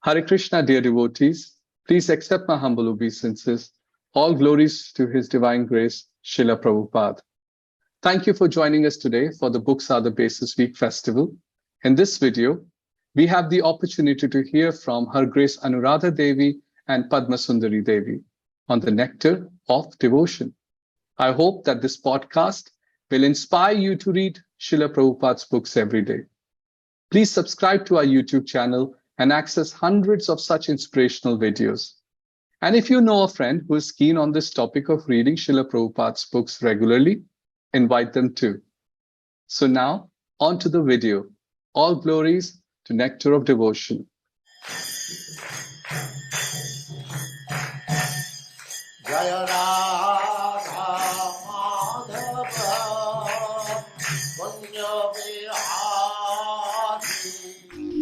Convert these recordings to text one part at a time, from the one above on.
Hare Krishna, dear devotees. Please accept my humble obeisances. All glories to His Divine Grace, Srila Prabhupada. Thank you for joining us today for the Books Are the Basis Week Festival. In this video, we have the opportunity to hear from Her Grace Anuradha Devi and Padma Sundari Devi on the Nectar of Devotion. I hope that this podcast will inspire you to read Srila Prabhupada's books every day. Please subscribe to our YouTube channel and access hundreds of such inspirational videos. And if you know a friend who is keen on this topic of reading Srila Prabhupada's books regularly, invite them too. So now, on to the video. All glories to Nectar of Devotion.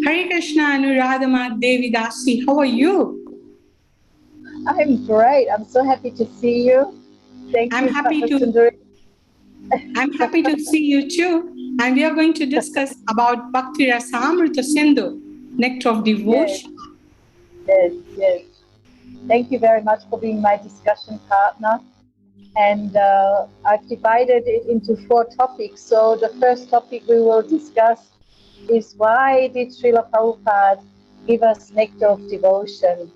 Hare Krishna, Anuradha, Devi, Dasi, how are you? I'm great. I'm so happy to see you. Thank you. I'm happy to see you too. And we are going to discuss about Bhakti-Rasamrita Sindhu, Nectar of Devotion. Yes. Thank you very much for being my discussion partner. And I've divided it into 4 topics. So the first topic we will discuss is why did Srila Prabhupada give us Nectar of Devotion?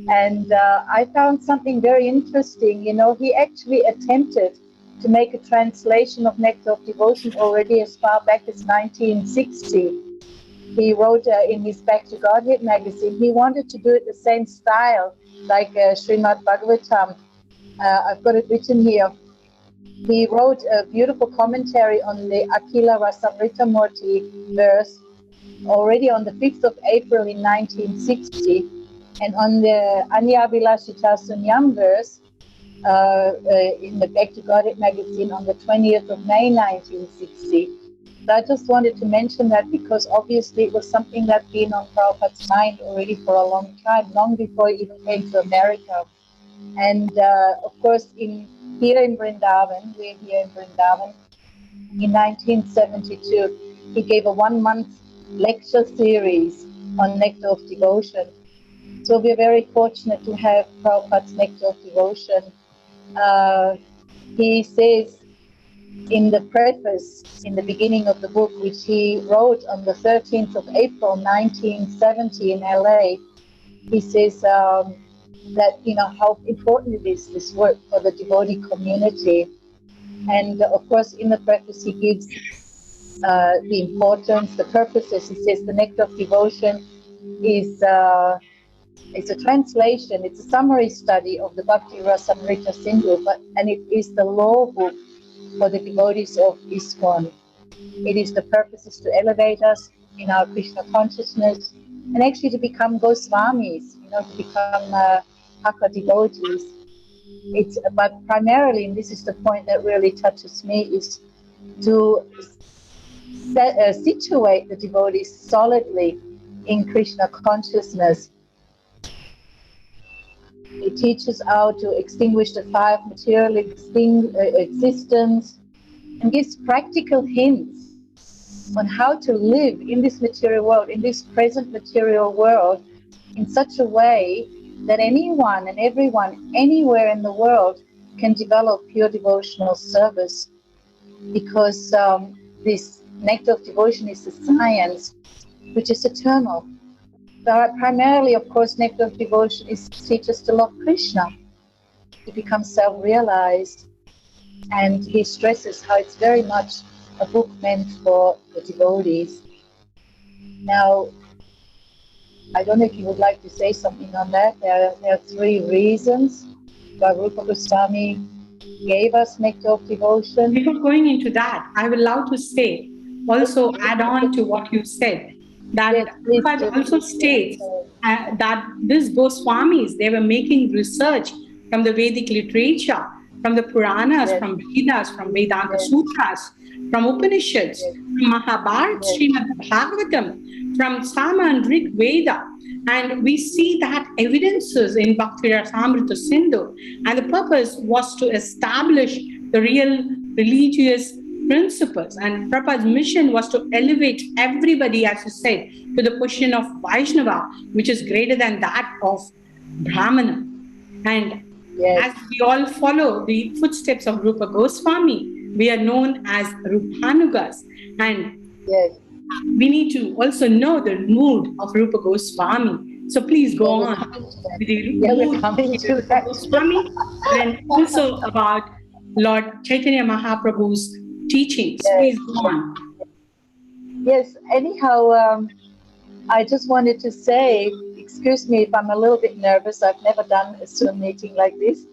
And I found something very interesting. You know, he actually attempted to make a translation of Nectar of Devotion already as far back as 1960. He wrote in his Back to Godhead magazine, he wanted to do it the same style, like Srimad Bhagavatam. I've got it written here. He wrote a beautiful commentary on the Akila Rasamrita Murti verse already on the 5th of April in 1960, and on the Anyabhilashita Sunyam verse in the Back to Godhead magazine on the 20th of May 1960. So I just wanted to mention that because obviously it was something that been on Prabhupada's mind already for a long time, long before he even came to America. And of course, here in Vrindavan, we're here in Vrindavan, in 1972, he gave a 1-month lecture series on Nectar of Devotion. So we're very fortunate to have Prabhupada's Nectar of Devotion. He says in the preface, in the beginning of the book, which he wrote on the 13th of April, 1970 in LA, he says, that, you know, how important it is, this work for the devotee community. And of course, in the preface, he gives the importance, the purposes. He says the Nectar of Devotion is it's a translation, it's a summary study of the Bhakti-Rasamrita Sindhu, and it is the law book for the devotees of ISKCON. It is the purposes to elevate us in our Krishna consciousness and actually to become Goswamis, you know, to become Hakka devotees. But primarily, and this is the point that really touches me, is to situate the devotees solidly in Krishna consciousness. It teaches how to extinguish the fire of material existence and gives practical hints on how to live in this material world, in this present material world, in such a way that anyone and everyone anywhere in the world can develop pure devotional service, because this Nectar of Devotion is a science which is eternal. So primarily, of course, Nectar of Devotion teaches to love Krishna, to become self-realized, and he stresses how it's very much a book meant for the devotees. Now, I don't know if you would like to say something on that. There are 3 reasons why Rupa Goswami gave us Nectar of Devotion. Before going into that, I would love to say, also add on to what you said, that Prabhupada also states that these Goswamis, they were making research from the Vedic literature, from the Puranas, from Vedas, from Vedanta Sutras, from Upanishads, from Mahabharata, Srimad Bhagavatam, from Sama and Rig Veda. And we see that evidences in Bhakti-Rasamrita Sindhu. And the purpose was to establish the real religious principles. And Prabhupada's mission was to elevate everybody, as you said, to the position of Vaishnava, which is greater than that of Brahmana. And as we all follow the footsteps of Rupa Goswami, we are known as Rupanugas. And we need to also know the mood of Rupa Goswami. So please go on with the mood of Rupa Goswami, and also about Lord Chaitanya Mahaprabhu's teachings. Please go on. Yes, anyhow, I just wanted to say, excuse me if I'm a little bit nervous. I've never done a Zoom meeting like this,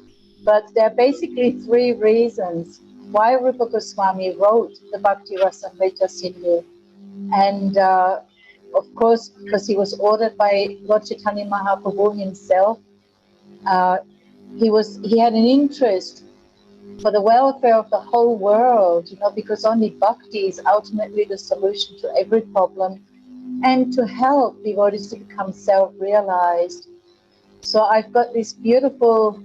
but there are basically three reasons why Rupa Goswami wrote the Bhakti-Rasamrita Sindhu. And of course, because he was ordered by Lord Chaitanya Mahaprabhu himself, he had an interest for the welfare of the whole world, because only bhakti is ultimately the solution to every problem, and to help devotees to become self-realized. So I've got this beautiful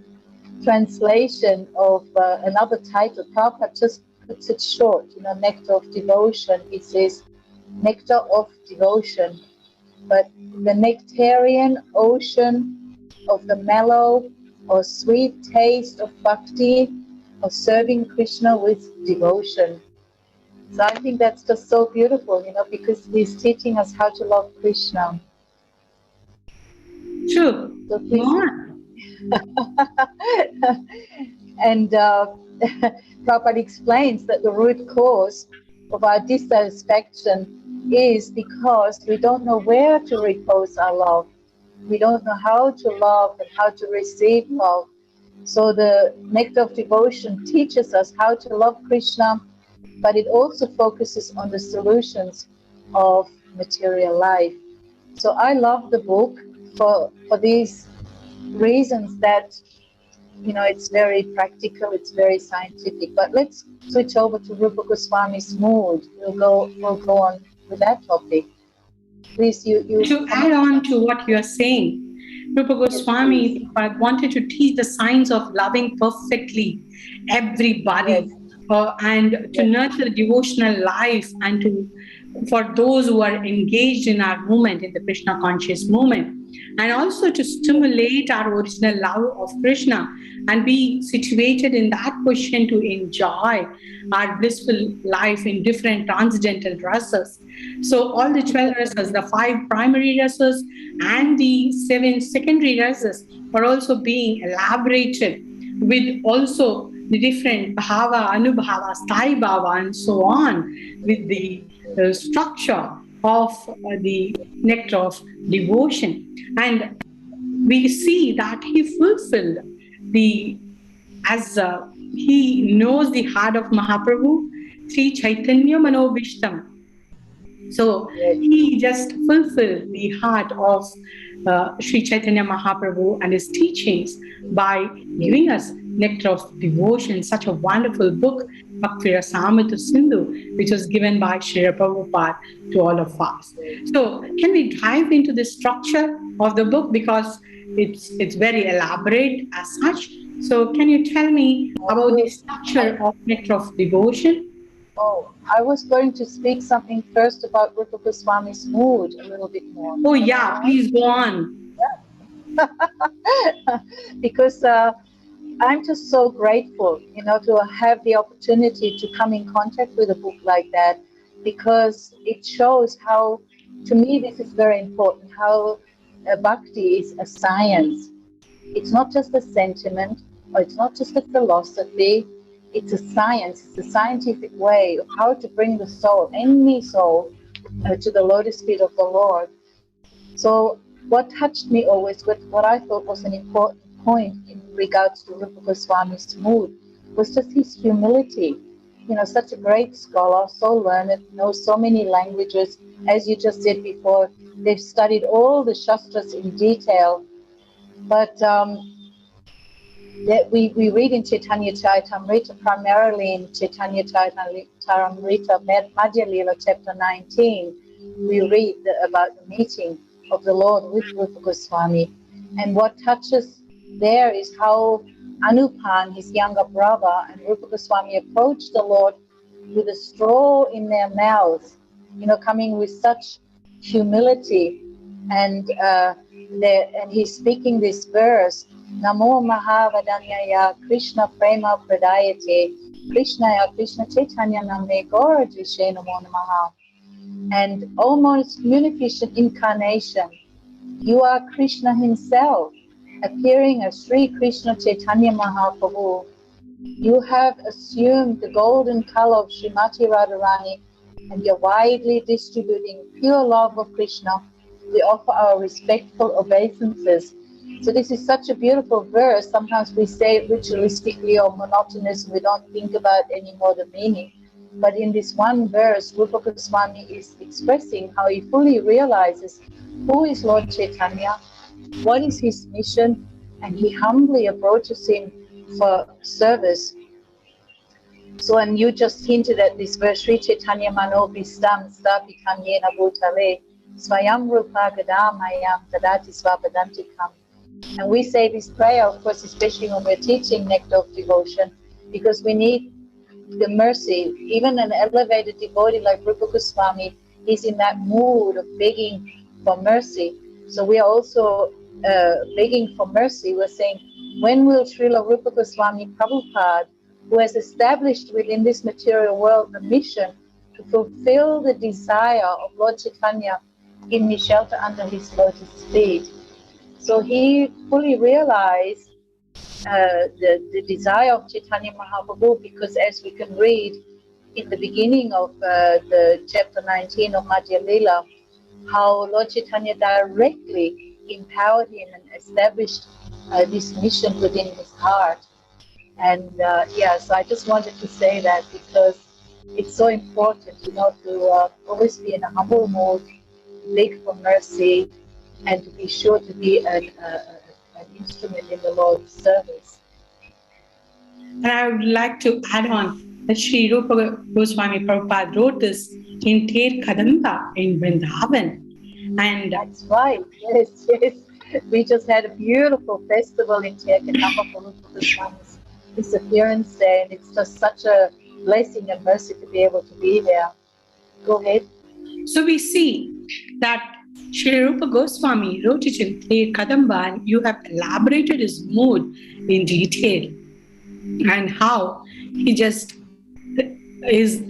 translation of another title. Prabhupada just puts it short, Nectar of Devotion. It says, Nectar of Devotion, but the nectarian ocean of the mellow or sweet taste of bhakti, of serving Krishna with devotion. So I think that's just so beautiful, because he's teaching us how to love Krishna. True. So and Prabhupada explains that the root cause of our dissatisfaction is because we don't know where to repose our love. We don't know how to love and how to receive love. So the Nectar of Devotion teaches us how to love Krishna, but it also focuses on the solutions of material life. So I love the book for these reasons that, it's very practical, it's very scientific. But let's switch over to Rupa Goswami's mood. We'll go on with that topic. Please, you to add on to what you are saying, Rupa Goswami wanted to teach the science of loving perfectly everybody, and to nurture the devotional life, and for those who are engaged in our movement, in the Krishna conscious movement, and also to stimulate our original love of Krishna and be situated in that position to enjoy our blissful life in different transcendental rasas. So all the 12 rasas, the 5 primary rasas and the 7 secondary rasas are also being elaborated with also the different bhava, anubhava, sthai bhava, and so on, with the structure of the Nectar of Devotion. And we see that he fulfilled he knows the heart of Mahaprabhu, Sri Chaitanya Manobishtam. So he just fulfilled the heart of Sri Chaitanya Mahaprabhu and his teachings by giving us Nectar of Devotion, such a wonderful book, Bhakti-Rasamrita Sindhu, which was given by Srila Prabhupada to all of us. So can we dive into the structure of the book, because it's very elaborate as such. So can you tell me about the structure of Nectar of Devotion? Oh, I was going to speak something first about Rupa Goswami's mood a little bit more. Oh yeah, please go on. Yeah. Because I'm just so grateful, to have the opportunity to come in contact with a book like that, because it shows how, to me, this is very important, how bhakti is a science. It's not just a sentiment, or it's not just a philosophy. It's a science, it's a scientific way of how to bring the soul, any soul, to the lotus feet of the Lord. So what touched me always, what I thought was an important point in regards to Rupa Goswami's mood, was just his humility. Such a great scholar, so learned, knows so many languages. As you just said before, they've studied all the Shastras in detail. But that we read in Chaitanya Charitamrita, primarily in Chaitanya Charitamrita, Madhya Lila, chapter 19, we read about the meeting of the Lord with Rupa Goswami. And what touches there is how Anupan, his younger brother, and Rupa Goswami approached the Lord with a straw in their mouths, you know, coming with such humility. And he's speaking this verse, Namo Mahavadanyaya Krishna Prema Pradayate Krishnaya Krishna Chaitanya Name Gaura Drishe Namo Namaha. And O most munificent incarnation, you are Krishna himself, appearing as Sri Krishna Chaitanya Mahaprabhu. You have assumed the golden color of Srimati Radharani, and you're widely distributing pure love of Krishna. We offer our respectful obeisances. So this is such a beautiful verse. Sometimes we say it ritualistically or monotonous. We don't think about any more the meaning. But in this one verse, Rupa Goswami is expressing how he fully realizes who is Lord Chaitanya, what is his mission, and he humbly approaches him for service. So, and you just hinted at this verse, Sri Chaitanya Mano Bistam Stapitam Yena Bhutale Swayam Rupa Gadamayam Tadati Swapadantikam. And we say this prayer, of course, especially when we're teaching Nectar of Devotion, because we need the mercy. Even an elevated devotee like Rupa Goswami is in that mood of begging for mercy. So we are also begging for mercy. We're saying, when will Srila Rupa Goswami Prabhupada, who has established within this material world the mission to fulfill the desire of Lord Chaitanya, give me shelter under his lotus feet. So he fully realized the desire of Chaitanya Mahaprabhu, because as we can read in the beginning of the chapter 19 of Madhya Lila, how Lord Chaitanya directly empowered him and established this mission within his heart. And so I just wanted to say that because it's so important, you know, to always be in a humble mood, beg for mercy, and to be sure to be an instrument in the Lord's service. And I would like to add on that Sri Rupa Goswami Prabhupada wrote this in Ter Kadamba in Vrindavan. And that's right, yes. We just had a beautiful festival in Ter Kadamba for Rupa Goswami's disappearance there, and it's just such a blessing and mercy to be able to be there. Go ahead. So we see that Sri Rupa Goswami wrote it in Ter Kadamba, and you have elaborated his mood in detail and how he just is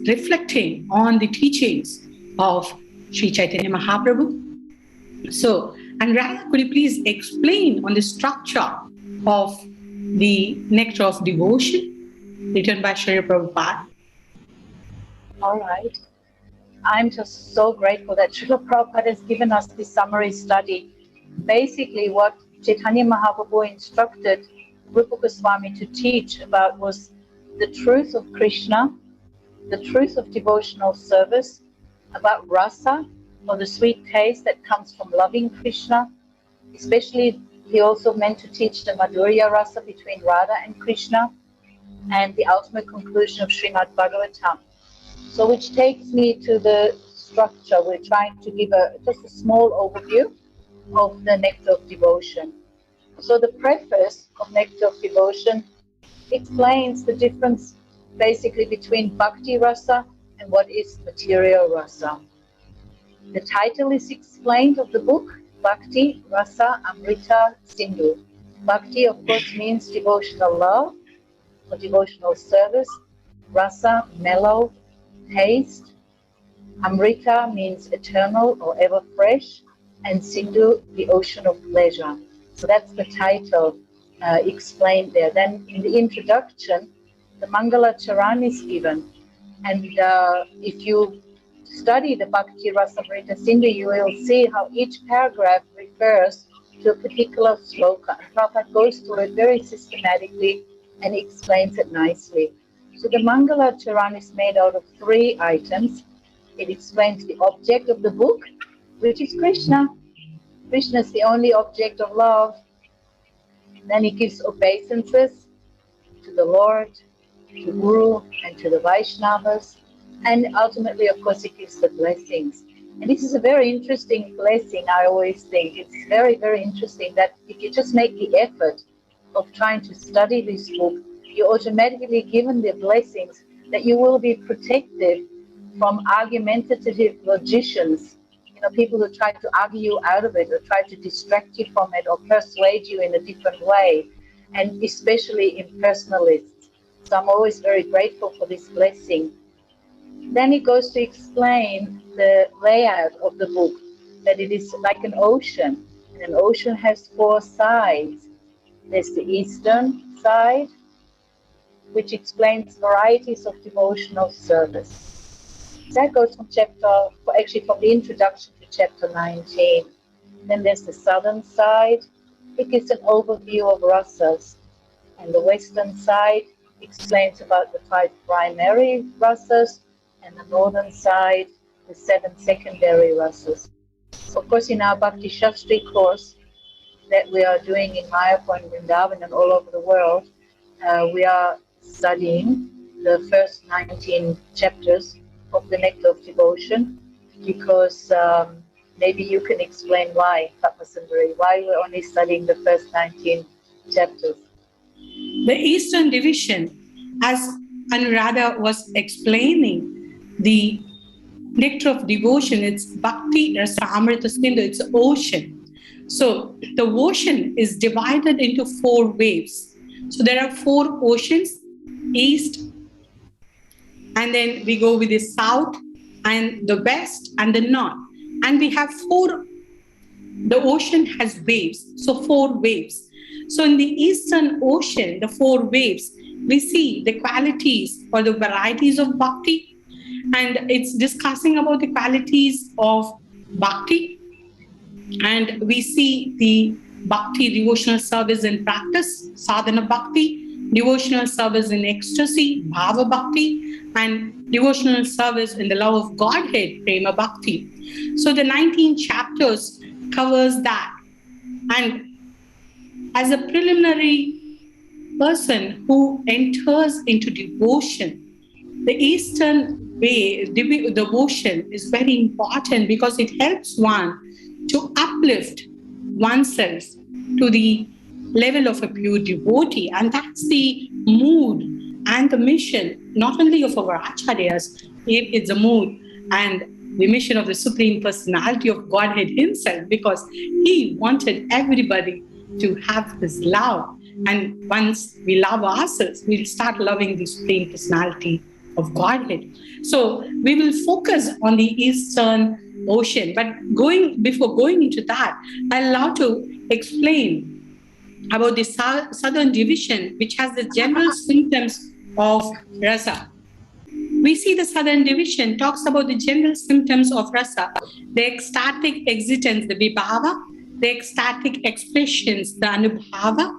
reflecting on the teachings of Sri Chaitanya Mahaprabhu. So, Anuradha, could you please explain on the structure of the Nectar of Devotion written by Srila Prabhupada? All right. I'm just so grateful that Srila Prabhupada has given us this summary study. Basically, what Chaitanya Mahaprabhu instructed Rupa Goswami to teach about was the truth of Krishna, the truth of devotional service, about rasa, or the sweet taste that comes from loving Krishna. Especially, he also meant to teach the Madhurya rasa between Radha and Krishna, and the ultimate conclusion of Srimad Bhagavatam. So which takes me to the structure. We're trying to give just a small overview of the Nectar of Devotion. So the preface of Nectar of Devotion explains the difference basically between Bhakti Rasa and what is Material Rasa. The title is explained of the book, Bhakti Rasa Amrita Sindhu. Bhakti, of course, means devotional love or devotional service. Rasa, mellow, taste. Amrita means eternal or ever fresh. And Sindhu, the ocean of pleasure. So that's the title explained there. Then in the introduction, the Mangala Charan is given. And if you study the Bhakti Rasamrita Sindhu, you will see how each paragraph refers to a particular sloka. And Prabhupada goes through it very systematically and explains it nicely. So the Mangala Charan is made out of 3 items. It explains the object of the book, which is Krishna. Krishna is the only object of love. Then it gives obeisances to the Lord, to Guru, and to the Vaishnavas. And ultimately, of course, it gives the blessings. And this is a very interesting blessing, I always think. It's very, very interesting that if you just make the effort of trying to study this book, you're automatically given the blessings that you will be protected from argumentative logicians, people who try to argue you out of it or try to distract you from it or persuade you in a different way, and especially impersonalists. So I'm always very grateful for this blessing. Then he goes to explain the layout of the book, that it is like an ocean, and an ocean has 4 sides. There's the eastern side, which explains varieties of devotional service. That goes from from the introduction to chapter 19. Then there's the southern side. It gives an overview of rasas. And the western side explains about the 5 primary rasas, and the northern side, the 7 secondary rasas. Of course, in our Bhakti-Shasтры course that we are doing in Mayapur and Vrindavan and all over the world, we are studying the first 19 chapters of the Nectar of Devotion, because maybe you can explain why, Padma Sundari, why we're only studying the first 19 chapters. The Eastern division, as Anuradha was explaining, the Nectar of Devotion, it's Bhakti-Rasamrita Sindhu, it's ocean. So the ocean is divided into 4 waves. So there are 4 oceans, east, and then we go with the south and the west and the north. And we have 4, the ocean has waves, so 4 waves. So in the Eastern Ocean, the 4 waves, we see the qualities or the varieties of bhakti, and it's discussing about the qualities of bhakti. And we see the bhakti devotional service in practice, sadhana bhakti, devotional service in ecstasy, bhava bhakti, and devotional service in the love of Godhead, prema bhakti. So the 19 chapters covers that. And as a preliminary person who enters into devotion, the Eastern way, devotion is very important because it helps one to uplift oneself to the level of a pure devotee. And that's the mood and the mission, not only of our acharyas, it's a mood and the mission of the Supreme Personality of Godhead himself, because he wanted everybody to have his love. And once we love ourselves, we'll start loving the Supreme Personality of Godhead. So we will focus on the Eastern Ocean. But before going into that, I'll allow to explain about the Southern Division, which has the general symptoms of rasa. We see the Southern Division talks about the general symptoms of rasa, the ecstatic existence, the vibhava, the ecstatic expressions, the anubhava,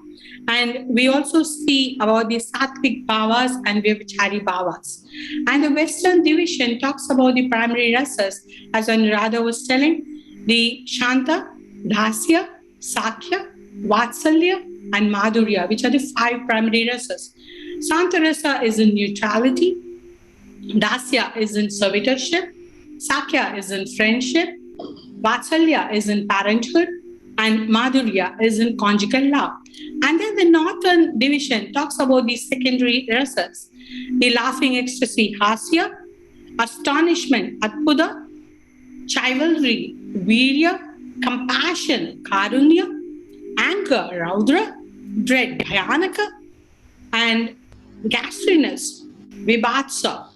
and we also see about the sattvic bhavas and vyabhichari bhavas. And the Western Division talks about the primary rasas, as Anuradha was telling, the Shanta, Dasya, Sakhya, Vatsalya, and Madhurya, which are the 5 primary rasas. Santa rasa is in neutrality, Dasya is in servitorship, Sakhya is in friendship, Vatsalya is in parenthood, and Madhurya is in conjugal love. And then the Northern Division talks about the secondary rasas, the laughing ecstasy, hasya, astonishment, adbhuta, chivalry, virya, compassion, karunya, anger, raudra, dread, bhayanaka, and gastriness, vibhatsa.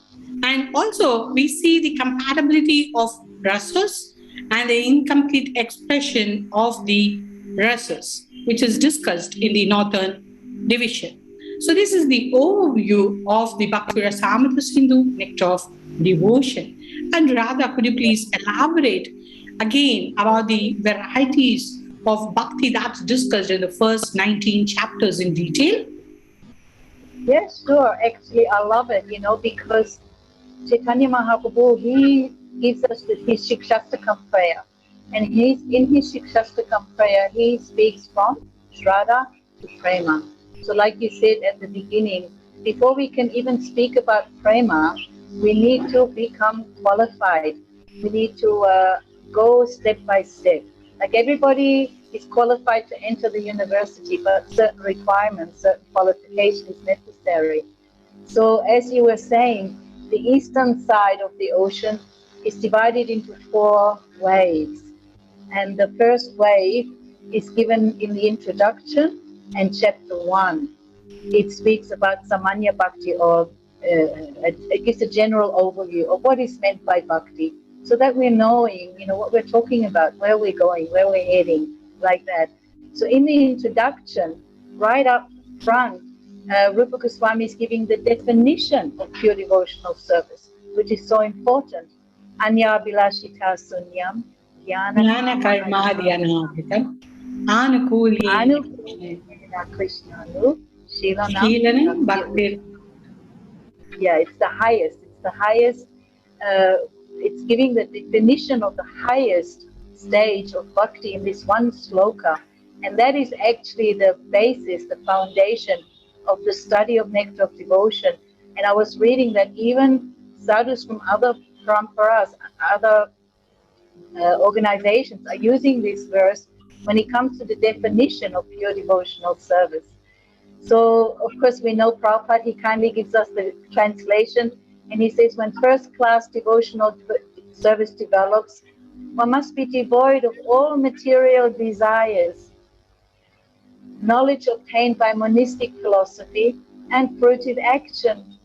And also we see the compatibility of rasas and the incomplete expression of the rasas, which is discussed in the Northern Division. So this is the overview of the Bhakti-Rasamrita Sindhu, Nectar of Devotion. And Radha, could you please elaborate again about the varieties of bhakti that's discussed in the first 19 chapters in detail? Yes, sure. Actually, I love it, because Chaitanya Mahaprabhu, he gives us his Shikshastakam prayer. And in his Shikshastakam prayer, he speaks from Shraddha to Prema. So like you said at the beginning, before we can even speak about Prema, we need to become qualified. We need to go step by step. Like everybody is qualified to enter the university, but certain requirements, certain qualification is necessary. So as you were saying, the eastern side of the ocean is divided into 4 waves. And the first wave is given in the introduction and chapter 1. It speaks about Samanya Bhakti, or it gives a general overview of what is meant by Bhakti, so that we're knowing, what we're talking about, where we're going, where we're heading, like that. So in the introduction, right up front, Rupa Goswami is giving the definition of pure devotional service, which is so important. Anya Bilashita Sunyam Jnana Karma Dhyanabhitam Anukuli Krishnanu Shilanam Bhakti. Yeah, it's the highest. It's the highest. It's giving the definition of the highest stage of bhakti in this one sloka. And that is actually the basis, the foundation of the study of Nectar of Devotion. And I was reading that even sadhus from other paramparas, other organizations are using this verse when it comes to the definition of pure devotional service. So, of course, we know Prabhupada, he kindly gives us the translation, and he says, when first-class devotional service develops, one must be devoid of all material desires, knowledge obtained by monistic philosophy, and fruitive action.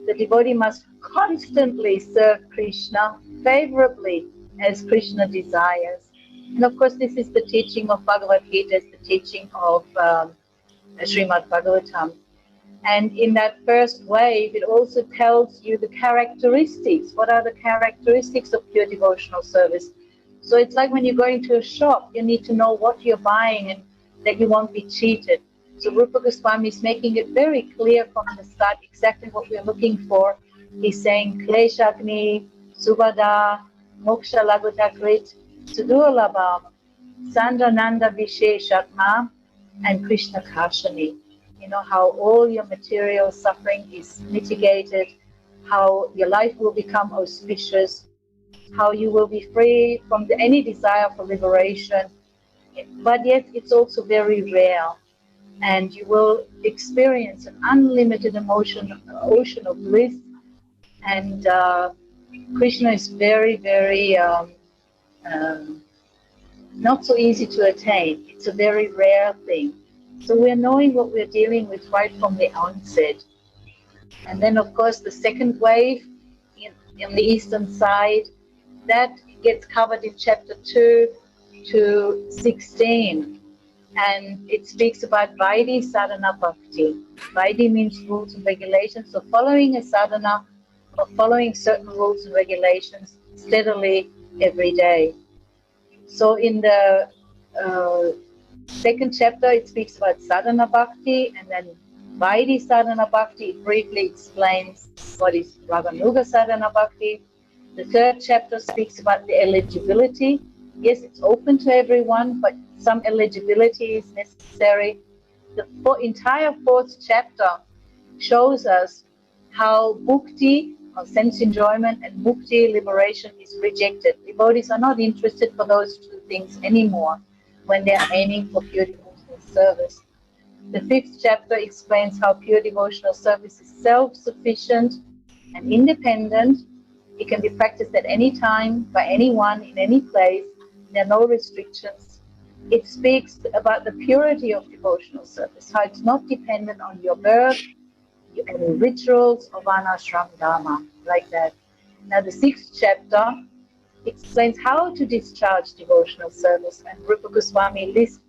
The devotee must constantly serve Krishna favorably as Krishna desires. And of course, this is the teaching of Bhagavad Gita, it's the teaching of Srimad Bhagavatam. And in that first wave, it also tells you the characteristics. What are the characteristics of pure devotional service? So it's like when you go into a shop, you need to know what you're buying and that you won't be cheated. So Rupa Goswami is making it very clear from the start exactly what we're looking for. He's saying Kleshagni, Subhada, Moksha Lagutakrit, Sudurlabha, Sandrananda Visheshatma, and Krishna Kashani. You know, how all your material suffering is mitigated, how your life will become auspicious, how you will be free from any desire for liberation. But yet it's also very rare, and you will experience an unlimited ocean of bliss. And Krishna is very, very not so easy to attain. It's a very rare thing. So we're knowing what we're dealing with right from the onset. And then, of course, the second wave in the eastern side, that gets covered in chapter 2 to 16. And it speaks about Vaidhi Sadhana Bhakti. Vaidhi means rules and regulations. So following a sadhana or following certain rules and regulations steadily every day. So in the second chapter, it speaks about sadhana bhakti, and then Vaidhi sadhana bhakti briefly explains what is Raganuga sadhana bhakti. The third chapter speaks about the eligibility. Yes, it's open to everyone, but some eligibility is necessary. The entire fourth chapter shows us how bhakti, or sense enjoyment, and mukti, liberation, is rejected. Devotees are not interested for those two things anymore when they are aiming for pure devotional service. The fifth chapter explains how pure devotional service is self-sufficient and independent. It can be practiced at any time, by anyone, in any place. There are no restrictions. It speaks about the purity of devotional service, how it's not dependent on your birth, any rituals, or varnashram dharma, like that. Now the sixth chapter explains how to discharge devotional service, and Rupa Goswami lists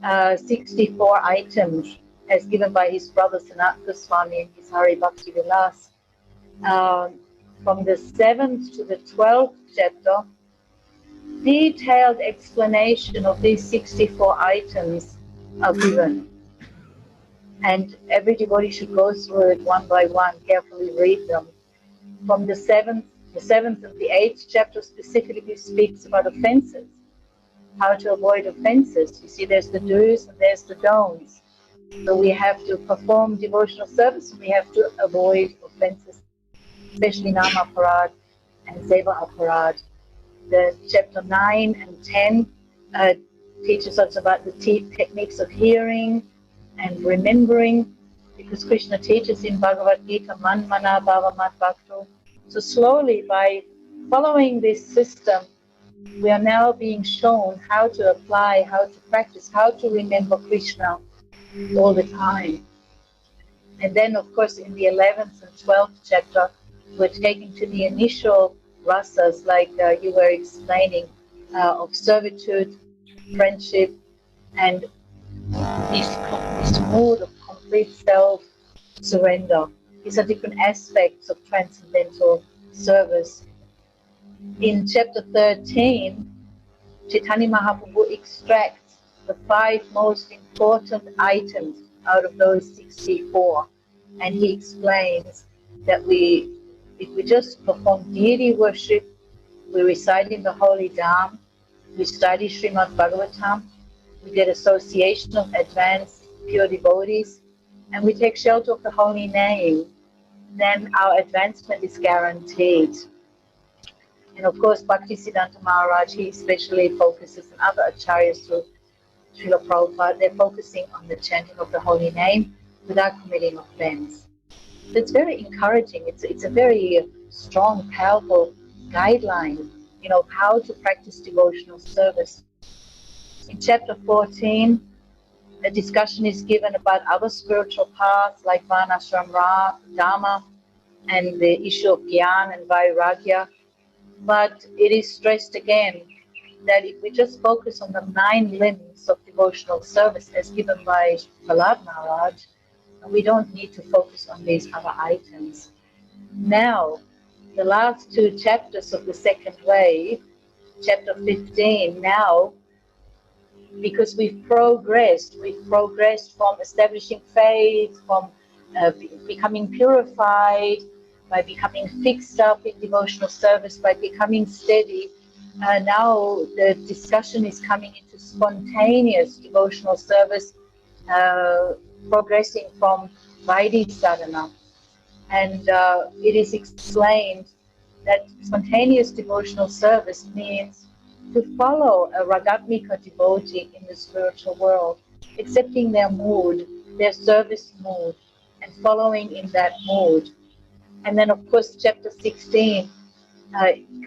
64 items as given by his brother Sanat Goswami in his Hari Bhakti Vilas. From the 7th to the 12th chapter, detailed explanation of these 64 items are given. And every devotee should go through it one by one, carefully read them. From the 7th and the 8th chapter specifically speaks about offenses, how to avoid offenses. You see, there's the do's and there's the don'ts. So we have to perform devotional service, and we have to avoid offenses, especially nama aparad and seva aparad. The chapter 9 and 10 teaches us about the techniques of hearing and remembering. because Krishna teaches in Bhagavad Gita, Man Mana Bhava Mad Bhakto. So slowly, by following this system, we are now being shown how to apply, how to practice, how to remember Krishna all the time. And then, of course, in the 11th and 12th chapter, we're taken to the initial rasas, like you were explaining, of servitude, friendship, and this mood of complete self-surrender. These are different aspects of transcendental service. In chapter 13, Chaitanya Mahaprabhu extracts the 5 most important items out of those 64. And he explains that if we just perform deity worship, we recite in the holy Dham, we study Srimad Bhagavatam, we get association of advanced pure devotees, and we take shelter of the holy name, then our advancement is guaranteed. And of course, Bhakti-Siddhanta Maharaj, he especially focuses, and other acharyas through Srila Prabhupada, they're focusing on the chanting of the holy name without committing offense. So it's very encouraging. It's a very strong, powerful guideline, of how to practice devotional service. In chapter 14, a discussion is given about other spiritual paths like Varnashram Dharma and the issue of Gyan and Vairagya. But it is stressed again that if we just focus on the 9 limbs of devotional service as given by Prahlad Maharaj, we don't need to focus on these other items. Now, the last 2 chapters of the second wave, chapter 15, now, because we've progressed from establishing faith, from becoming purified, by becoming fixed up in devotional service, by becoming steady. Now the discussion is coming into spontaneous devotional service, progressing from Vaidhi sadhana. And it is explained that spontaneous devotional service means to follow a Ragatmika devotee in the spiritual world, accepting their mood, their service mood, and following in that mood. And then, of course, chapter 16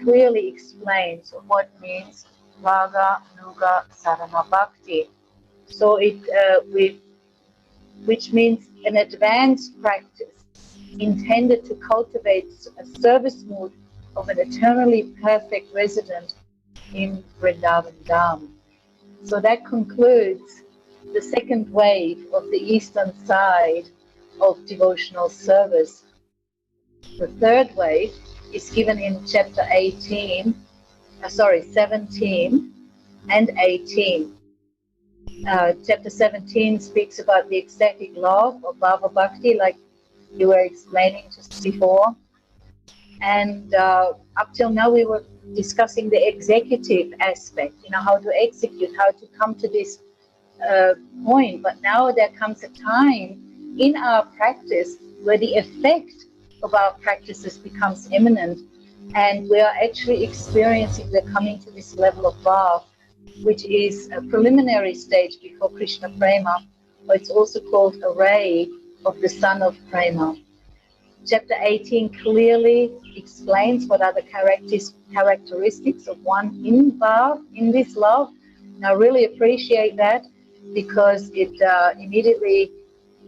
clearly explains what means Raga Nuga Sadhana Bhakti. So which means an advanced practice intended to cultivate a service mood of an eternally perfect resident in Vrindavan Dham. So that concludes the second wave of the eastern side of devotional service. The third wave is given in chapter 17 and 18. Chapter 17 speaks about the ecstatic love of Bhava Bhakti, like you were explaining just before. And up till now we were discussing the executive aspect, how to execute, how to come to this point. But now there comes a time in our practice where the effect of our practices becomes imminent, and we are actually experiencing, we're coming to this level of bhav, which is a preliminary stage before Krishna Prema, or it's also called a ray of the sun of Prema. Chapter 18 clearly explains what are the characteristics of one in bhav, in this love. And I really appreciate that, because it immediately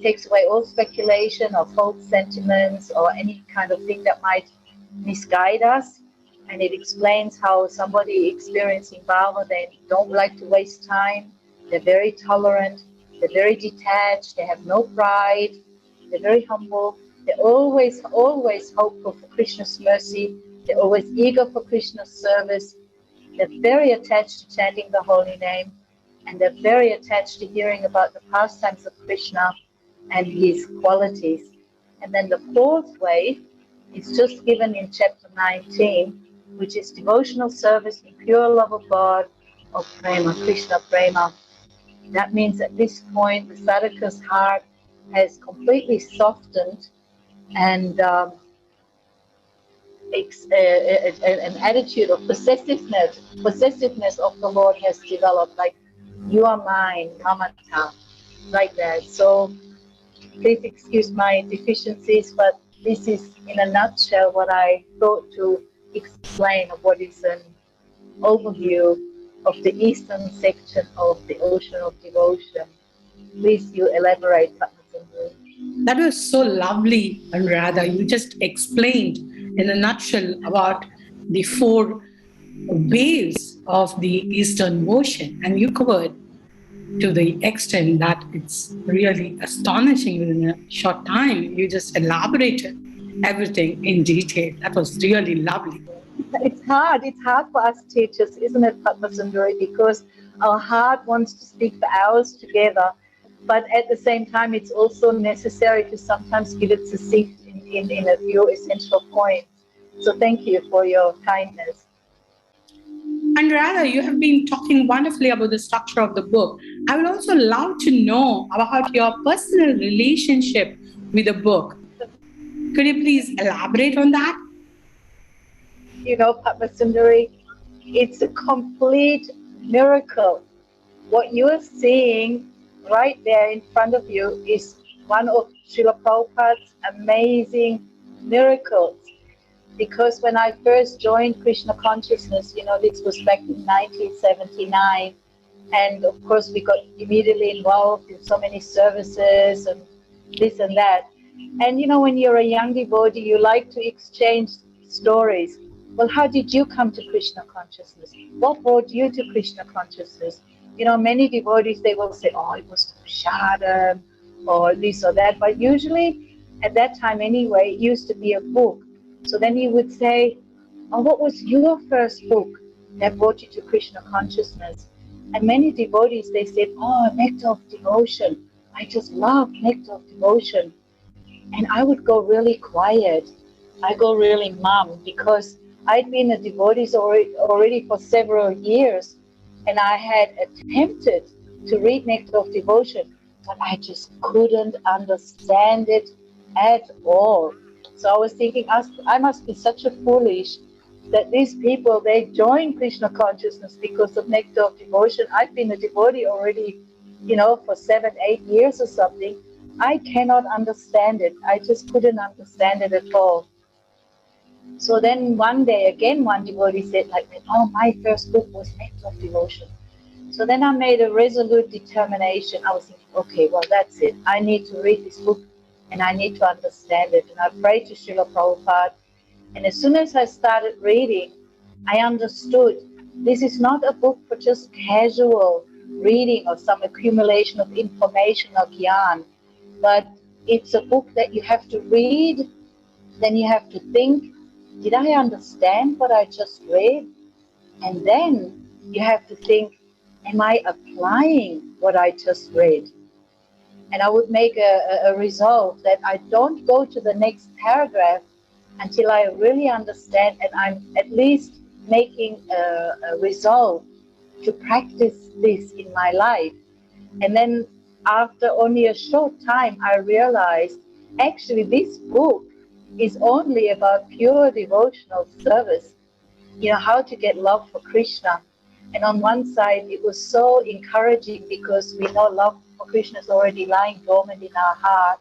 takes away all speculation or false sentiments or any kind of thing that might misguide us. And it explains how somebody experiencing bhava, they don't like to waste time, they're very tolerant, they're very detached, they have no pride, they're very humble, they're always hopeful for Krishna's mercy, they're always eager for Krishna's service, they're very attached to chanting the holy name, and they're very attached to hearing about the pastimes of Krishna and his qualities. And then the fourth wave is just given in chapter 19, which is devotional service in pure love of God, of Prema, Krishna Prema. That means at this point the sadhaka's heart has completely softened, and an attitude of possessiveness of the Lord has developed, like, you are mine, mamata, like that. So Please excuse my deficiencies, but this is in a nutshell what I thought to explain of what is an overview of the eastern section of the Ocean of Devotion. Please you elaborate, Padma Sundari. That was so lovely, Anuradha. You just explained in a nutshell about the 4 waves of the Eastern Ocean, and you covered to the extent that it's really astonishing. In a short time, you just elaborated everything in detail. That was really lovely. It's hard for us teachers, isn't it, Padma Sundari, because our heart wants to speak for hours together, but at the same time it's also necessary to sometimes give it succinct in a few essential points. So thank you for your kindness. Anuradha, you have been talking wonderfully about the structure of the book. I would also love to know about your personal relationship with the book. Could you please elaborate on that? You know, Padma Sundari, it's a complete miracle. What you're seeing right there in front of you is one of Srila Prabhupada's amazing miracles. Because when I first joined Krishna consciousness, you know, this was back in 1979, and of course we got immediately involved in so many services and this and that. And you know, when you're a young devotee, you like to exchange stories. Well, how did you come to Krishna consciousness? What brought you to Krishna consciousness? You know, many devotees, they will say, oh, it was Shadam or this or that. But usually, at that time anyway, it used to be a book. So then you would say, oh, what was your first book that brought you to Krishna consciousness? And many devotees, they said, oh, Nectar of Devotion. I just love Nectar of Devotion. And I would go really quiet. I go really mum, because I'd been a devotee already for several years, and I had attempted to read Nectar of Devotion, but I just couldn't understand it at all. So I was thinking, I must be such a foolish that these people, they join Krishna consciousness because of Nectar of Devotion. I've been a devotee already, you know, for 7-8 years or something. I cannot understand it. I just couldn't understand it at all. So then one day again, one devotee said like, oh, my first book was Nectar of Devotion. So then I made a resolute determination. I was thinking, okay, well, that's it. I need to read this book and I need to understand it. And I prayed to Srila Prabhupada. And as soon as I started reading, I understood this is not a book for just casual reading or some accumulation of information or gyan, but it's a book that you have to read, then you have to think, did I understand what I just read? And then you have to think, am I applying what I just read? And I would make a resolve that I don't go to the next paragraph until I really understand, and I'm at least making a resolve to practice this in my life. And then after only a short time, I realized actually this book is only about pure devotional service, you know, how to get love for Krishna. And on one side, it was so encouraging because we know love for Krishna is already lying dormant in our heart.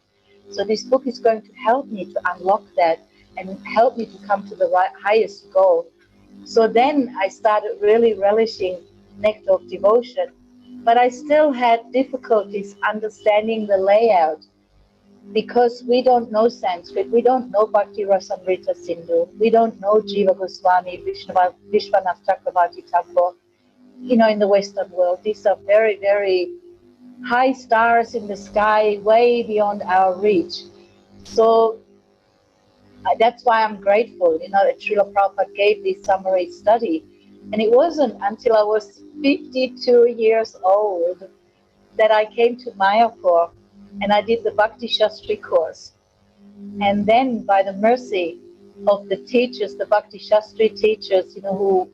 So this book is going to help me to unlock that and help me to come to the highest goal. So then I started really relishing Nectar of Devotion, but I still had difficulties understanding the layout because we don't know Sanskrit, we don't know Bhakti Rasamrita Sindhu, we don't know Jiva Goswami, Vishwanath Chakravarti Thakur. You know, in the Western world, these are very, very high stars in the sky, way beyond our reach. So that's why I'm grateful, you know, that Srila Prabhupada gave this summary study. And it wasn't until I was 52 years old that I came to Mayapur and I did the Bhakti-Shastrы course. And then by the mercy of the teachers, the Bhakti-Shastrı teachers, you know, who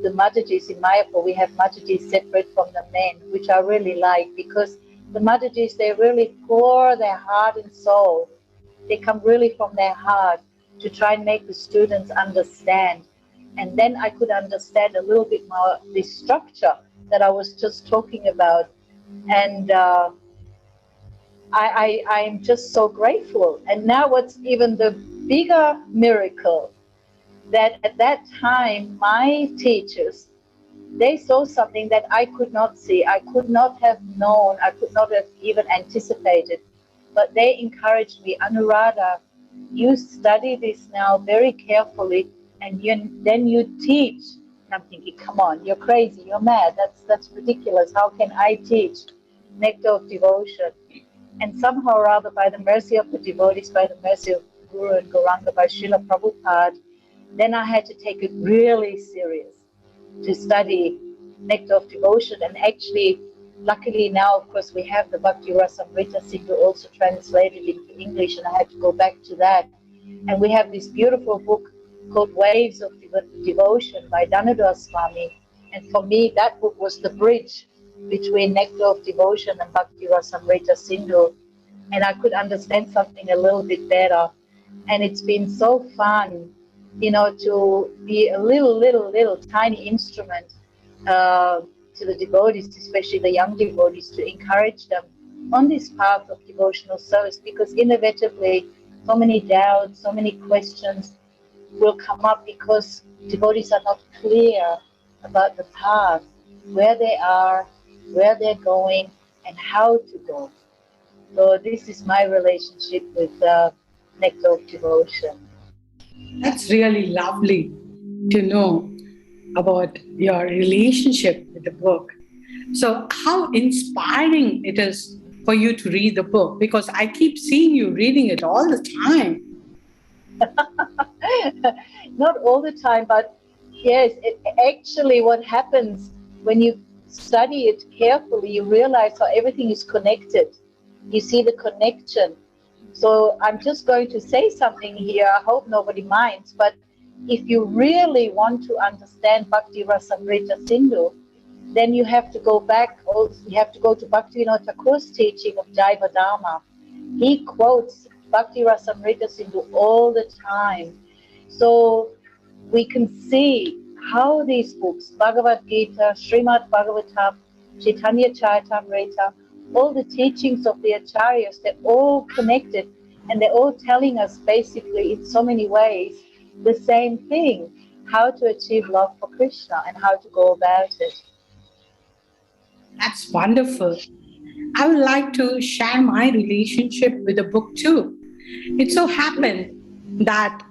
the Madhajis in Mayapur, we have Madhajis separate from the men, which I really like because the Madhajis, they really pour their heart and soul. They come really from their heart to try and make the students understand. And then I could understand a little bit more the structure that I was just talking about. And I'm just so grateful. And now what's even the bigger miracle, that at that time, my teachers, they saw something that I could not see. I could not have known. I could not have even anticipated. But they encouraged me, Anuradha, you study this now very carefully, and then you teach. And I'm thinking, come on, you're crazy, you're mad. That's ridiculous. How can I teach Nectar of Devotion? And somehow or other, by the mercy of the devotees, by the mercy of Guru and Gauranga, by Srila Prabhupada, then I had to take it really serious to study Nectar of Devotion. And actually, luckily now, of course, we have the Bhakti-Rasamrita Sindhu also translated into English, and I had to go back to that. And we have this beautiful book called Waves of Devotion by Damodar Swami. And for me, that book was the bridge between Nectar of Devotion and Bhakti-Rasamrita Sindhu. And I could understand something a little bit better. And it's been so fun, you know, to be a little tiny instrument to the devotees, especially the young devotees, to encourage them on this path of devotional service, because inevitably so many doubts, so many questions will come up because devotees are not clear about the path, where they are, where they're going, and how to go. So this is my relationship with Nectar of Devotion. That's really lovely to know about your relationship with the book. So how inspiring it is for you to read the book, because I keep seeing you reading it all the time. Not all the time, but yes, actually what happens when you study it carefully, you realize how everything is connected. You see the connection. So I'm just going to say something here. I hope nobody minds, but if you really want to understand Bhakti-Rasamrita Sindhu, then you have to go back, you have to go to Bhaktivinoda Thakur's teaching of Jaiva Dharma. He quotes Bhakti-Rasamrita Sindhu all the time. So we can see how these books, Bhagavad Gita, Srimad Bhagavatam, Chaitanya Charitamrita, all the teachings of the Acharyas, they're all connected, and they're all telling us basically in so many ways the same thing, how to achieve love for Krishna and how to go about it. That's wonderful. I would like to share my relationship with the book too. It so happened that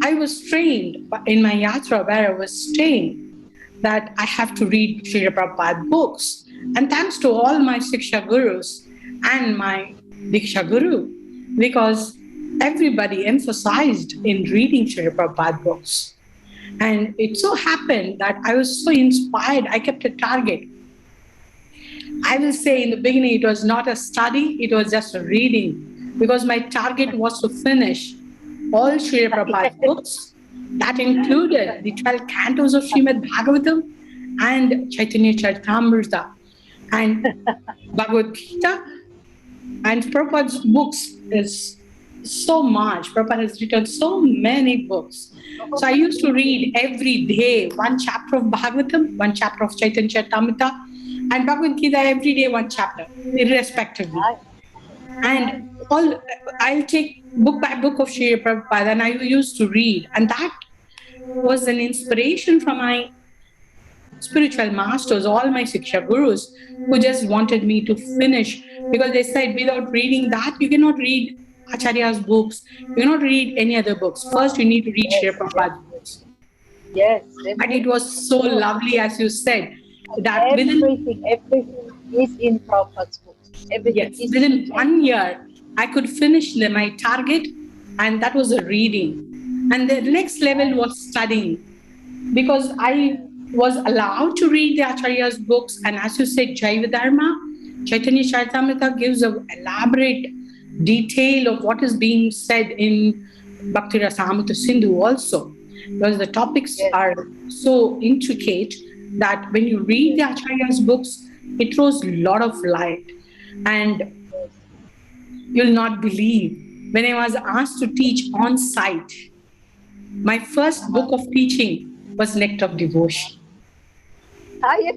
I was trained in my yatra, where I was trained that I have to read Srila Prabhupada books. And thanks to all my Siksha Gurus and my Diksha Guru, because everybody emphasized in reading Srila Prabhupada books. And it so happened that I was so inspired, I kept a target. I will say in the beginning, it was not a study, it was just a reading, because my target was to finish all Srila Prabhupada's books. That included the 12 cantos of Srimad Bhagavatam and Chaitanya Charitamrita and Bhagavad Gita. And Prabhupada's books is so much. Prabhupada has written so many books. So I used to read every day one chapter of Bhagavatam, one chapter of Chaitanya Charitamrita, and Bhagavad Gita every day one chapter, irrespectively. And I'll take book by book of Srila Prabhupada, and I used to read. And that was an inspiration from my spiritual masters, all my Siksha Gurus, who just wanted me to finish, because they said without reading that, you cannot read Acharya's books, you cannot read any other books. First, you need to read Srila Prabhupada's books. Yes. But it was so lovely, as you said, that everything is in Prabhupada's books. Everything yes, within 1 year, I could finish my target, and that was a reading. And the next level was studying, because I was allowed to read the Acharya's books. And as you said, Jaiva Dharma, Chaitanya Charitamrita gives an elaborate detail of what is being said in Bhakti-Rasamrita Sindhu also, because the topics are so intricate that when you read the Acharya's books, it throws a lot of light. And you'll not believe, when I was asked to teach on site, my first book of teaching was Nectar of Devotion.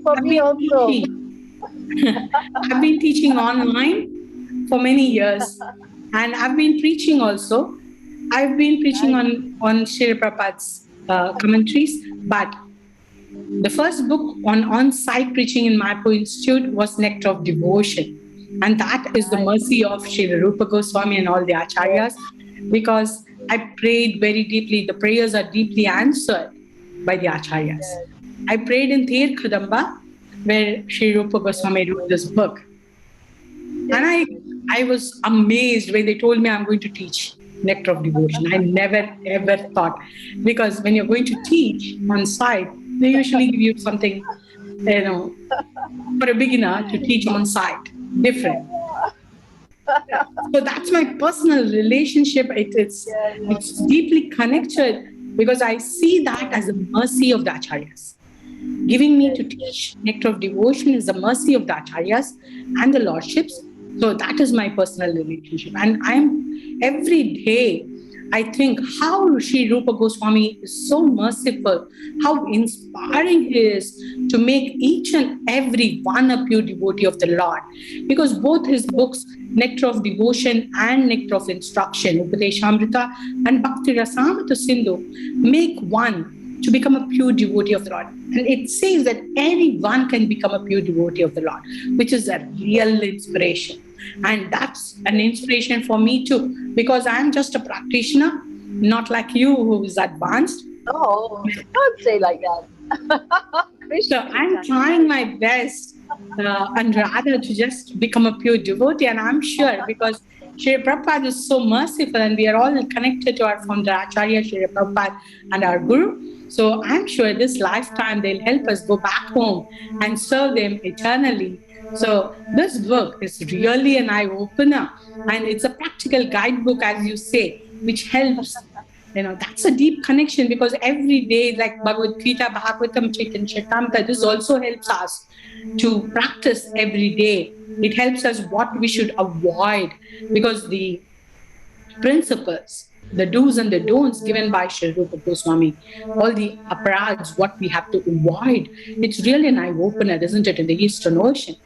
For me also. I've been teaching online for many years. And I've been preaching also. I've been preaching on Srila Prabhupada's commentaries, but the first book on-site preaching in Mayapur Institute was Nectar of Devotion. And that is the mercy of Srila Rupa Goswami and all the acharyas, because I prayed very deeply. The prayers are deeply answered by the acharyas. I prayed in Ther Kadamba, where Sri Rupa Goswami wrote this book. And I was amazed when they told me I'm going to teach Nectar of Devotion. I never ever thought, because when you're going to teach on site, they usually give you something, for a beginner to teach on site, different. So that's my personal relationship. It's deeply connected, because I see that as a mercy of the acharyas. Giving me to teach Nectar of Devotion is the mercy of the acharyas and the lordships. So that is my personal relationship. And every day, I think how Sri Rupa Goswami is so merciful, how inspiring he is to make each and every one a pure devotee of the Lord. Because both his books, Nectar of Devotion and Nectar of Instruction, Upadeshamrita and Bhakti-Rasamrita Sindhu, make one to become a pure devotee of the Lord. And it says that anyone can become a pure devotee of the Lord, which is a real inspiration. And that's an inspiration for me too, because I'm just a practitioner, not like you who is advanced. Oh, don't say like that. So I'm trying my best, Anuradha, to just become a pure devotee. And I'm sure, because Srila Prabhupada is so merciful, and we are all connected to our founder Acharya, Srila Prabhupada, and our Guru. So I'm sure this lifetime they'll help us go back home and serve them eternally. So this book is really an eye-opener, and it's a practical guidebook, as you say, which helps. That's a deep connection, because every day, like Bhagavad Gita, Bhagavatam, Chaitanya Charitamrita, this also helps us to practice every day. It helps us what we should avoid, because the principles, the do's and the don'ts given by Sri Rupa Goswami, all the aparads, what we have to avoid, it's really an eye-opener, isn't it, in the Eastern Ocean,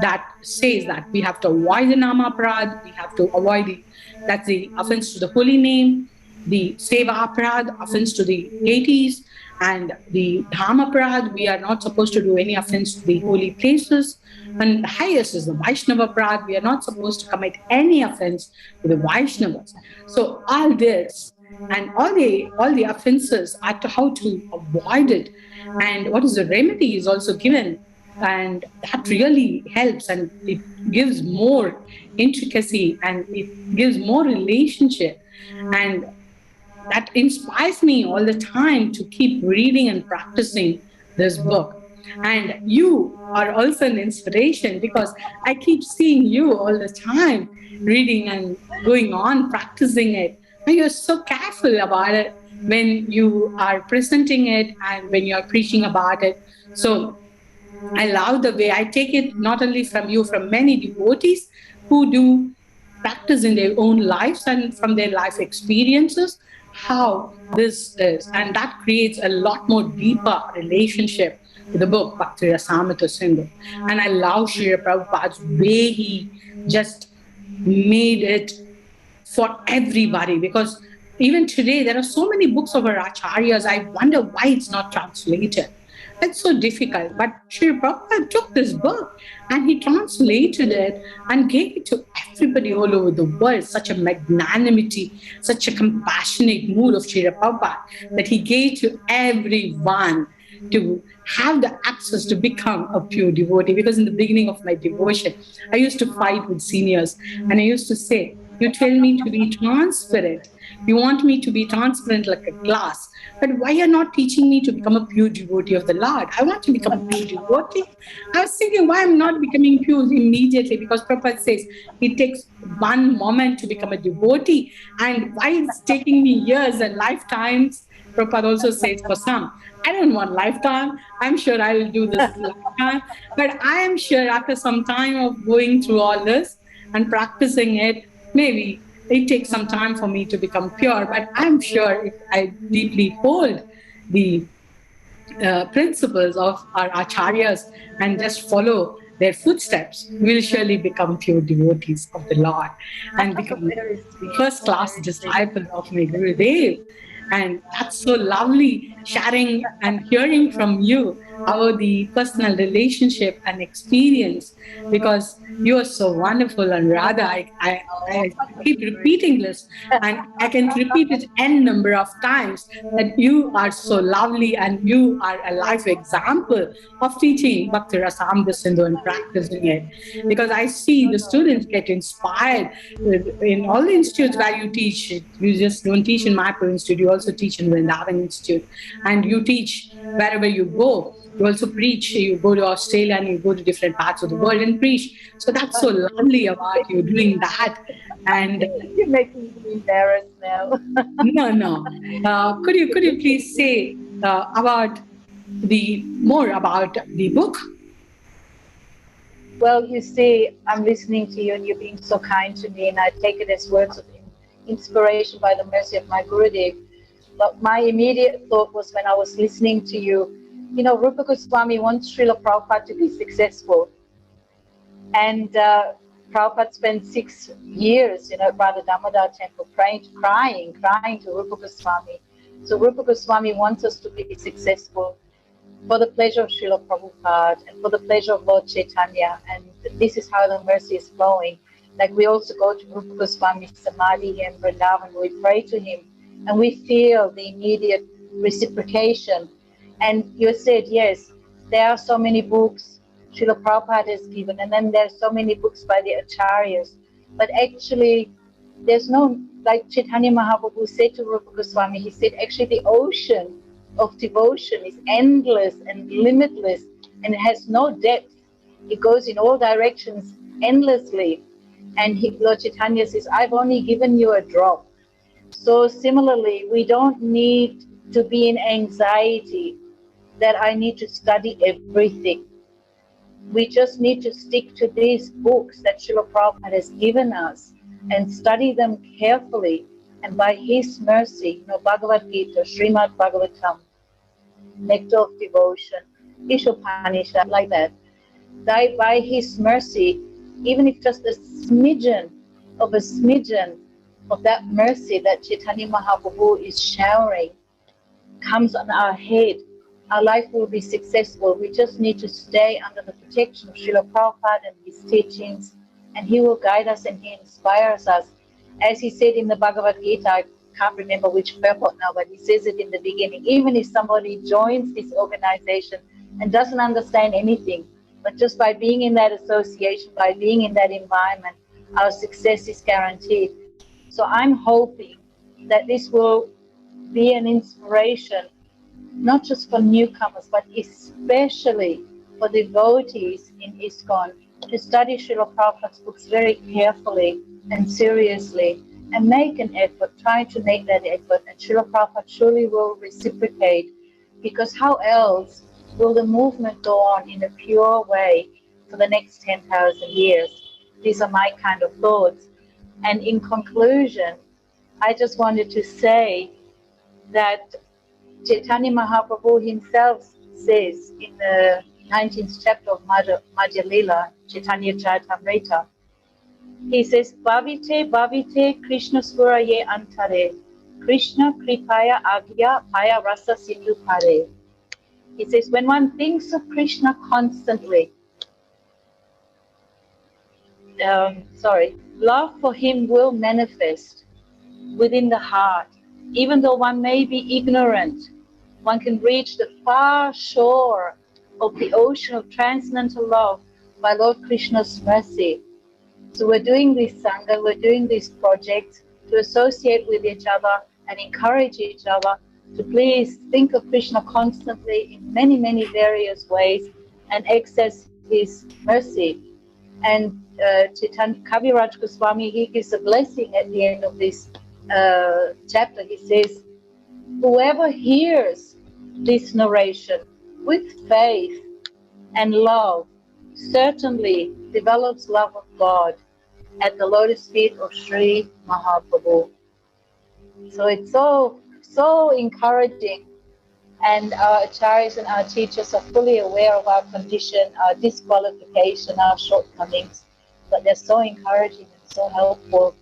that says that we have to avoid the Nama Aparad, we have to avoid that's the offense to the holy name, the Seva Aparad, offense to the deities, and the Dham Aparad, we are not supposed to do any offense to the holy places. And the highest is the Vaishnava Aparad, we are not supposed to commit any offense to the Vaishnavas. So all this and all the offenses are to how to avoid it, and what is the remedy is also given, and that really helps, and it gives more intricacy and it gives more relationship, and that inspires me all the time to keep reading and practicing this book. And you are also an inspiration, because I keep seeing you all the time reading and going on practicing it. And you're so careful about it when you are presenting it and when you are preaching about it. So I love the way I take it, not only from you, from many devotees who do practice in their own lives and from their life experiences, how this is. And that creates a lot more deeper relationship with the book, Bhakti-Rasamrita Sindhu. And I love Srila Prabhupada's way he just made it for everybody, because even today there are so many books of our acharyas. I wonder why it's not translated. It's so difficult. But Srila Prabhupada took this book and he translated it and gave it to everybody all over the world. Such a magnanimity, such a compassionate mood of Srila Prabhupada that he gave to everyone to have the access to become a pure devotee. Because in the beginning of my devotion, I used to fight with seniors and I used to say, you tell me to be transparent. You want me to be transparent like a glass. But why are you not teaching me to become a pure devotee of the Lord? I want to become a pure devotee. I was thinking, why I'm not becoming pure immediately? Because Prabhupada says it takes one moment to become a devotee. And why it's taking me years and lifetimes? Prabhupada also says for some, I don't want lifetime. I'm sure I will do this lifetime. But I am sure after some time of going through all this and practicing it, maybe it takes some time for me to become pure, but I'm sure if I deeply hold the principles of our acharyas and just follow their footsteps, will surely become pure devotees of the Lord and become first-class disciples of my Gurudev. And that's so lovely, sharing and hearing from you about the personal relationship and experience, because you are so wonderful. And rather, I keep repeating this, and I can repeat it n number of times, that you are so lovely and you are a life example of teaching Bhakti Rasamrita Sindhu and practicing it. Because I see the students get inspired in all the institutes where you teach. You just don't teach in Mayapur Institute, you also teach in Vrindavan Institute, and you teach wherever you go. You also preach. You go to Australia and you go to different parts of the world and preach. So that's so lovely about you doing that. And you're making me embarrassed now. no. Could you please say about more about the book? Well, you see, I'm listening to you and you're being so kind to me, and I take it as words of inspiration by the mercy of my Gurudev. But my immediate thought was, when I was listening to you, you know, Rupa Goswami wants Srila Prabhupada to be successful. And Prabhupada spent 6 years, you know, at Radha Damodar temple crying to Rupa Goswami. So Rupa Goswami wants us to be successful for the pleasure of Srila Prabhupada and for the pleasure of Lord Chaitanya. And this is how the mercy is flowing. Like, we also go to Rupa Goswami's Samadhi here in Vrindavan, we pray to him, and we feel the immediate reciprocation. And you said, yes, there are so many books Srila Prabhupada has given, and then there's so many books by the Acharyas. But actually, there's no, like Chaitanya Mahaprabhu said to Rupa Goswami, he said, actually the ocean of devotion is endless and limitless, and it has no depth. It goes in all directions endlessly. And Lord Chaitanya says, I've only given you a drop. So similarly, we don't need to be in anxiety that I need to study everything. We just need to stick to these books that Srila Prabhupada has given us and study them carefully. And by his mercy, you know, Bhagavad Gita, Srimad Bhagavatam, Nectar of Devotion, Ishopanishad, like that. By his mercy, even if just a smidgen of that mercy that Chaitanya Mahaprabhu is showering comes on our head, our life will be successful. We just need to stay under the protection of Srila Prabhupada and his teachings, and he will guide us and he inspires us. As he said in the Bhagavad Gita, I can't remember which purport now, but he says it in the beginning, even if somebody joins this organization and doesn't understand anything, but just by being in that association, by being in that environment, our success is guaranteed. So I'm hoping that this will be an inspiration, not just for newcomers, but especially for devotees in ISKCON, to study Srila Prabhupada's books very carefully and seriously, and make an effort, try to make that effort, and Srila Prabhupada surely will reciprocate, because how else will the movement go on in a pure way for the next 10,000 years? These are my kind of thoughts. And in conclusion, I just wanted to say that Chaitanya Mahaprabhu himself says in the 19th chapter of Madhya Lila, Chaitanya Charitamrita, he says, Bhavite Krishna Svaraye Antare, Krishna Kripaya Agya Paya Rasa Sindhu Pare. He says, when one thinks of Krishna constantly, love for him will manifest within the heart. Even though one may be ignorant, one can reach the far shore of the ocean of transcendental love by Lord Krishna's mercy. So we're doing this Sangha, we're doing this project to associate with each other and encourage each other to please think of Krishna constantly in many, many various ways and access his mercy. And Kaviraj Goswami, he gives a blessing at the end of this chapter. He says, whoever hears this narration with faith and love certainly develops love of God at the lotus feet of Sri Mahaprabhu. So it's so encouraging And our acharyas and our teachers are fully aware of our condition, our disqualification, our shortcomings. But they're so encouraging and so helpful.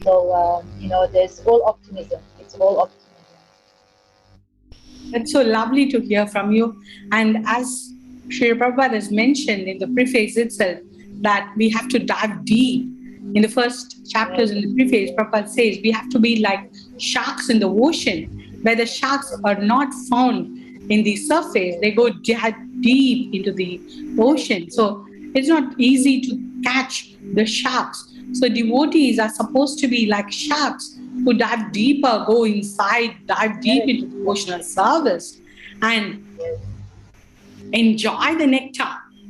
So, there's all optimism. It's all optimism. That's so lovely to hear from you. And as Srila Prabhupada has mentioned in the preface itself, that we have to dive deep. In the first chapters in the preface, Prabhupada says we have to be like sharks in the ocean, where the sharks are not found in the surface. They go deep into the ocean. So it's not easy to catch the sharks. So devotees are supposed to be like sharks who dive deeper, go inside, dive deep into devotional service and enjoy the nectar,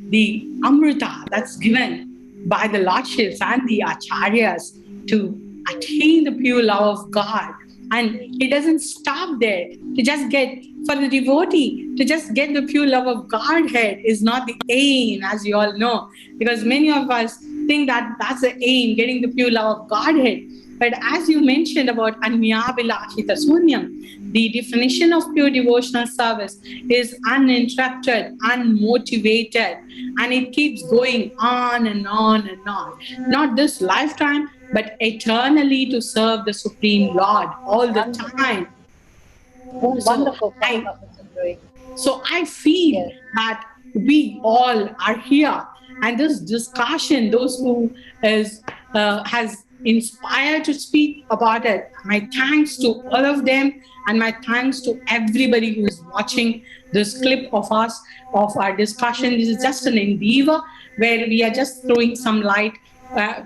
the amrita that's given by the lordships and the acharyas to attain the pure love of God. And it doesn't stop there. To just get, for the devotee, to just get the pure love of Godhead is not the aim, as you all know, because many of us think that that's the aim, getting the pure love of Godhead. But as you mentioned about Anyavilashita Sunyam, the definition of pure devotional service is uninterrupted, unmotivated, and it keeps going on and on and on. Not this lifetime, but eternally to serve the Supreme Lord all the time. Wonderful. So I feel that we all are here, and this discussion, those who has inspired to speak about it, my thanks to all of them, and my thanks to everybody who is watching this clip of us, of our discussion. This is just an endeavor where we are just throwing some light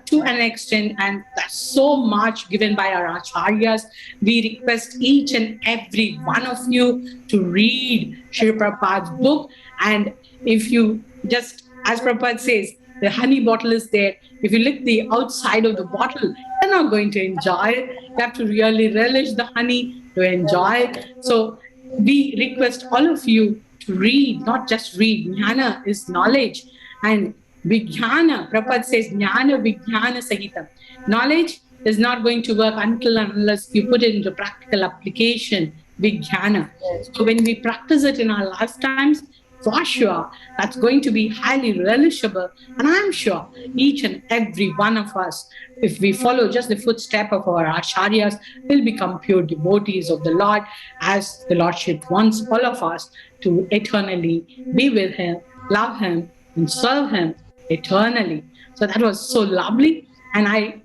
to an extent, and that's so much given by our acharyas. We request each and every one of you to read Srila Prabhupada's book, and if you just, as Prabhupada says, the honey bottle is there. If you lick the outside of the bottle, you're not going to enjoy it. You have to really relish the honey to enjoy it. So we request all of you to read, not just read. Jnana is knowledge, and Vijnana, Prabhupada says, Jnana Vijnana Sahitam. Knowledge is not going to work until and unless you put it into practical application, Vijnana. So when we practice it in our lifetimes, for sure, that's going to be highly relishable. And I'm sure each and every one of us, if we follow just the footstep of our acharyas, will become pure devotees of the Lord, as the Lordship wants all of us to eternally be with Him, love Him, and serve Him eternally. So that was so lovely. And I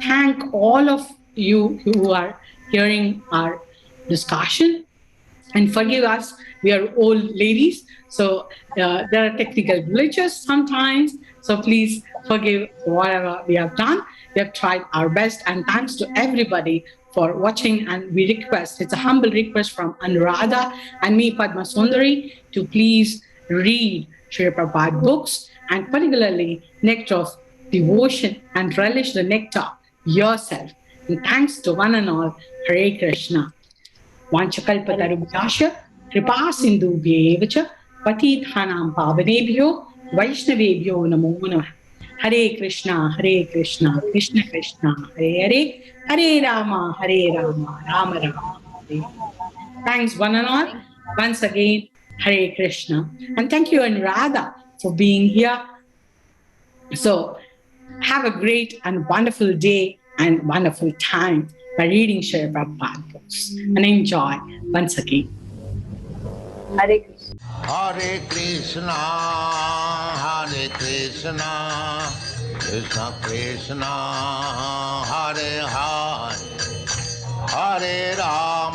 thank all of you who are hearing our discussion. And forgive us, we are old ladies, so there are technical glitches sometimes. So please forgive whatever we have done. We have tried our best, and thanks to everybody for watching. And we request, it's a humble request from Anuradha and me, Padma Sundari, to please read Srila Prabhupada Books, and particularly Nectar of Devotion, and relish the nectar yourself. And thanks to one and all. Hare Krishna. Vanchakalpatarubhyasya kripa sindhubhyevacha patithanam pavanebhyo vaishnavebhyo namo namah. Hare Krishna, Krishna Krishna, Hare Hare, Hare Rama, Rama Rama, Hare. Thanks one and all. Once again, Hare Krishna. And thank you, Anuradha, for being here. So have a great and wonderful day and wonderful time by reading Srila Prabhupada Books, and enjoy once again. Hare Krishna. Hare Krishna, Hare Krishna, Krishna Krishna, Hare Hare, Hare Rama.